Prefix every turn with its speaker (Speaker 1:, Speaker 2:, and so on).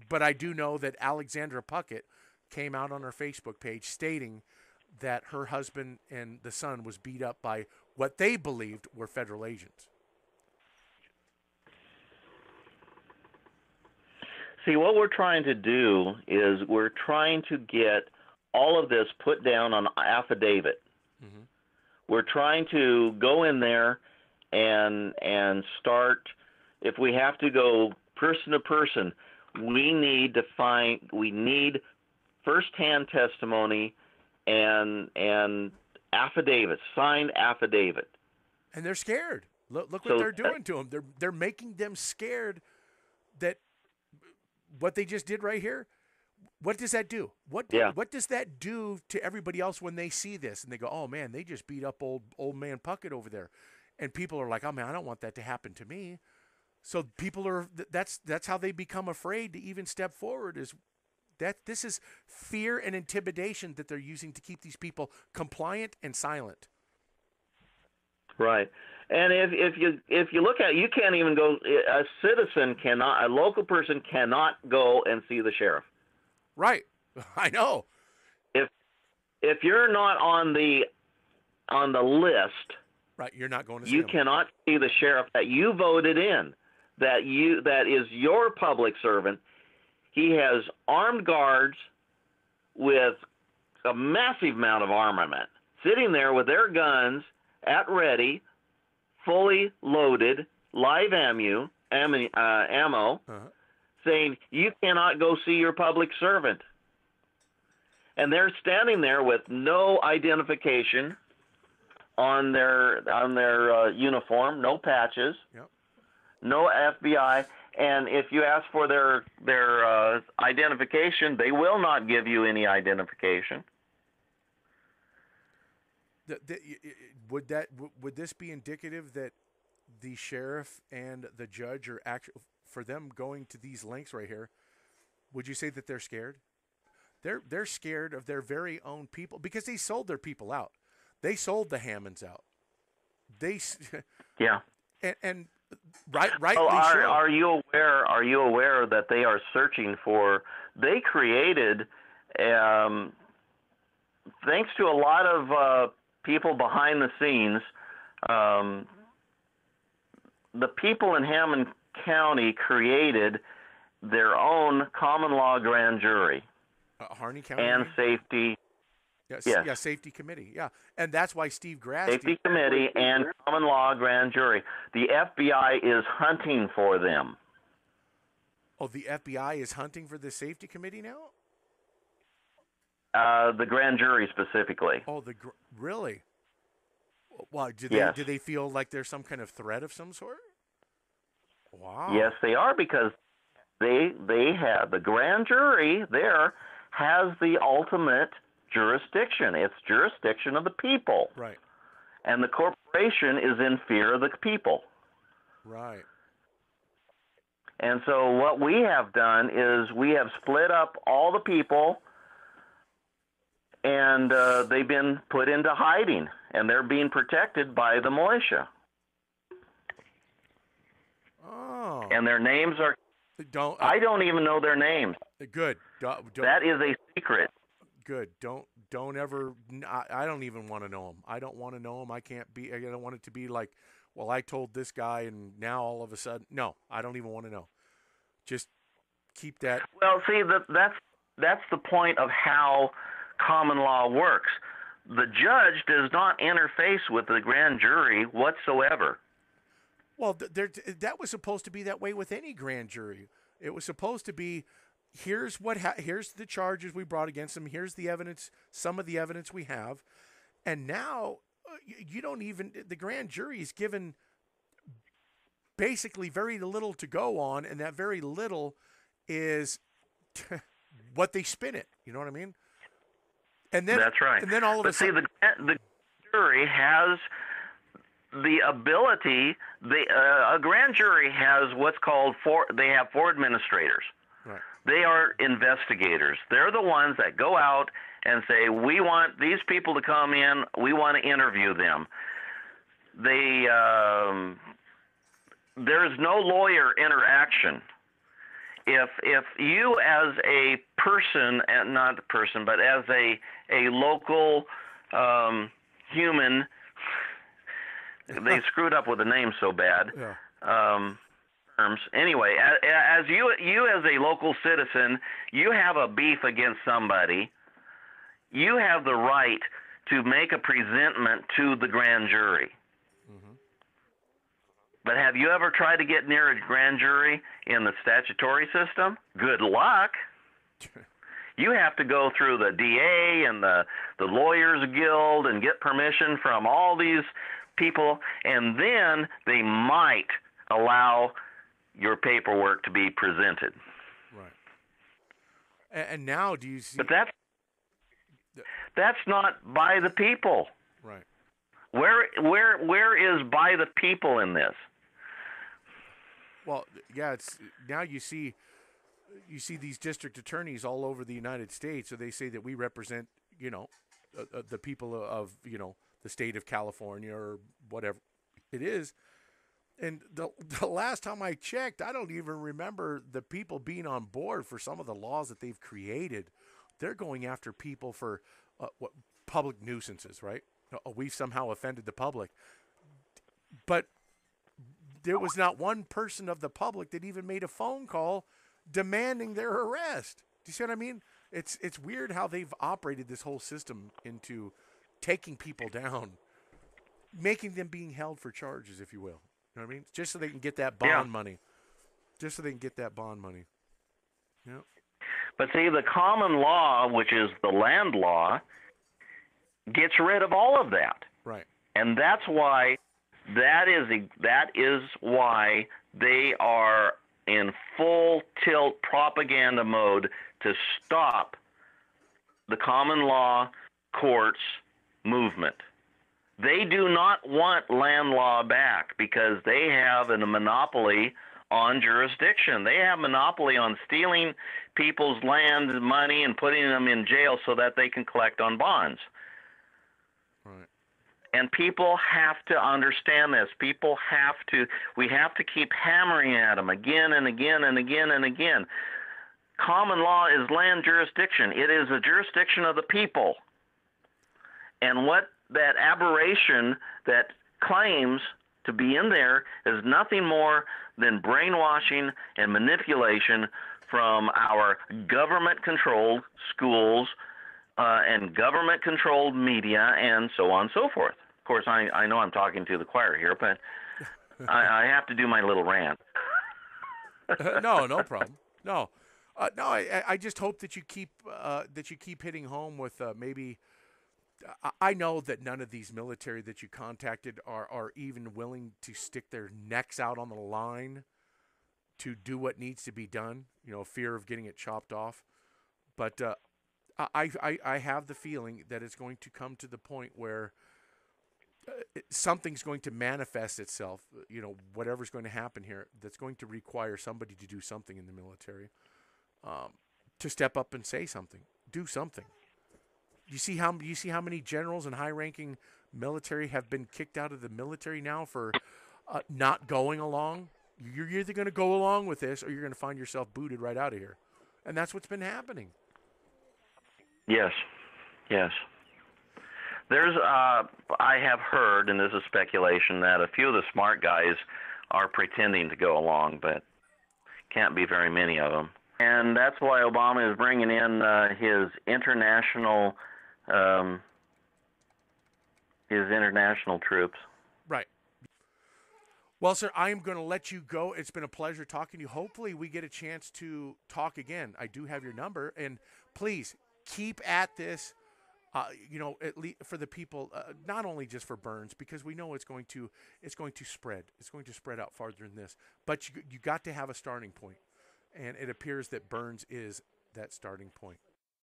Speaker 1: But I do know that Alexandra Puckett came out on her Facebook page stating that her husband and the son was beat up by what they believed were federal agents.
Speaker 2: See, what we're trying to do is we're trying to get all of this put down on affidavit.
Speaker 1: Mm-hmm.
Speaker 2: We're trying to go in there and start. If we have to go person to person, we need firsthand testimony and affidavits, signed affidavit.
Speaker 1: And they're scared. Look what they're doing to them. They're making them scared that what they just did right here. What does that do? What does that do to everybody else when they see this and they go, "Oh man, they just beat up old man Puckett over there," and people are like, "Oh man, I don't want that to happen to me." So people are that's how they become afraid to even step forward. Is that this is fear and intimidation that they're using to keep these people compliant and silent.
Speaker 2: Right. And if you look at it, you can't even go. A citizen cannot. A local person cannot go and see the sheriff.
Speaker 1: Right. I know.
Speaker 2: If you're not on the list,
Speaker 1: right, you're not going to see
Speaker 2: you
Speaker 1: him.
Speaker 2: cannot see the sheriff that you voted in. That is your public servant. He has armed guards with a massive amount of armament, sitting there with their guns at ready, fully loaded, live ammo, saying you cannot go see your public servant. And they're standing there with no identification on their uniform, no patches,
Speaker 1: yep.
Speaker 2: No FBI. And if you ask for their identification, they will not give you any identification.
Speaker 1: Would this be indicative that the sheriff and the judge are actually, for them going to these lengths right here? Would you say that they're scared? They're scared of their very own people because they sold their people out. They sold the Hammonds out.
Speaker 2: Yeah.
Speaker 1: And rightly
Speaker 2: so.
Speaker 1: Are
Speaker 2: you aware? Are you aware that they are searching for? They created, thanks to a lot of people behind the scenes. The people in Hammond County created their own common law grand jury.
Speaker 1: Harney County
Speaker 2: and safety.
Speaker 1: Yes.
Speaker 2: Yes.
Speaker 1: Yeah, safety committee. Yeah, and that's why Steve Grasty.
Speaker 2: Safety committee and common law grand jury. The FBI is hunting for them.
Speaker 1: Oh, the FBI is hunting for the safety committee now?
Speaker 2: The grand jury specifically.
Speaker 1: Oh, really? Why do they feel like there's some kind of threat of some sort? Wow.
Speaker 2: Yes, they are, because they have the grand jury there has the ultimate jurisdiction. It's jurisdiction of the people.
Speaker 1: Right.
Speaker 2: And the corporation is in fear of the people.
Speaker 1: Right.
Speaker 2: And so what we have done is we have split up all the people, and they've been put into hiding, and they're being protected by the militia.
Speaker 1: Oh.
Speaker 2: And their names are... I don't even know their names.
Speaker 1: Good.
Speaker 2: That is a secret.
Speaker 1: Good. Don't ever... I don't even want to know them. I don't want to know them. I don't want it to be like, well, I told this guy and now all of a sudden... No, I don't even want to know. Just keep that...
Speaker 2: Well, see, that's the point of how common law works. The judge does not interface with the grand jury whatsoever.
Speaker 1: Well, that was supposed to be that way with any grand jury. It was supposed to be, here's the charges we brought against them. Here's the evidence, some of the evidence we have. And now you don't even, the grand jury is given basically very little to go on. And that very little is what they spin it. You know what I mean? And then
Speaker 2: that's right.
Speaker 1: And then all of a sudden,
Speaker 2: the jury has the ability. A grand jury has what's called they have four administrators.
Speaker 1: Right.
Speaker 2: They are investigators. They're the ones that go out and say, we want these people to come in. We want to interview them. There is no lawyer interaction. if you as a person, and not a person, but as a local human, they screwed up with the name so bad.
Speaker 1: Yeah.
Speaker 2: Terms. Anyway, as you as a local citizen, you have a beef against somebody, you have the right to make a presentment to the grand jury.
Speaker 1: Mm-hmm.
Speaker 2: But have you ever tried to get near a grand jury in the statutory system? Good luck. You have to go through the DA and the Lawyers Guild and get permission from all these people, and then they might allow your paperwork to be presented.
Speaker 1: Right. And now do you see...
Speaker 2: But that's not by the people.
Speaker 1: Right.
Speaker 2: Where is by the people in this?
Speaker 1: Well, yeah, it's now you see these district attorneys all over the United States, so they say that we represent, the people of, the state of California or whatever it is. And the last time I checked, I don't even remember the people being on board for some of the laws that they've created. They're going after people for what public nuisances, right? We've somehow offended the public. But there was not one person of the public that even made a phone call demanding their arrest. Do you see what I mean? It's weird how they've operated this whole system into taking people down, making them being held for charges, if you will. You know what I mean? Just so they can get that bond money. Just so they can get that bond money. Yeah.
Speaker 2: But see, the common law, which is the land law, gets rid of all of that.
Speaker 1: Right.
Speaker 2: And that's why that is why they are in full tilt propaganda mode to stop the common law courts movement. They do not want land law back because they have a monopoly on jurisdiction. They have monopoly on stealing people's land and money and putting them in jail so that they can collect on bonds.
Speaker 1: Right.
Speaker 2: And people have to understand this. We have to keep hammering at them again and again and again and again. Common law is land jurisdiction. It is a jurisdiction of the people. And what that aberration that claims to be in there is nothing more than brainwashing and manipulation from our government-controlled schools and government-controlled media and so on and so forth. Of course, I know I'm talking to the choir here, but I have to do my little rant.
Speaker 1: No problem. No, I just hope that you keep hitting home with maybe. I know that none of these military that you contacted are even willing to stick their necks out on the line to do what needs to be done, fear of getting it chopped off. But I have the feeling that it's going to come to the point where something's going to manifest itself, whatever's going to happen here, that's going to require somebody to do something in the military, to step up and say something, do something. You see how many generals and high-ranking military have been kicked out of the military now for not going along? You're either going to go along with this or you're going to find yourself booted right out of here. And that's what's been happening.
Speaker 2: Yes. There's, I have heard, and this is speculation, that a few of the smart guys are pretending to go along, but can't be very many of them. And that's why Obama is bringing in his international troops.
Speaker 1: Right. Well, sir, I am going to let you go. It's been a pleasure talking to you. Hopefully we get a chance to talk again. I do have your number, and please keep at this, at least for the people, not only just for Burns, because we know it's going to spread. It's going to spread out farther than this, but you got to have a starting point. And it appears that Burns is that starting point.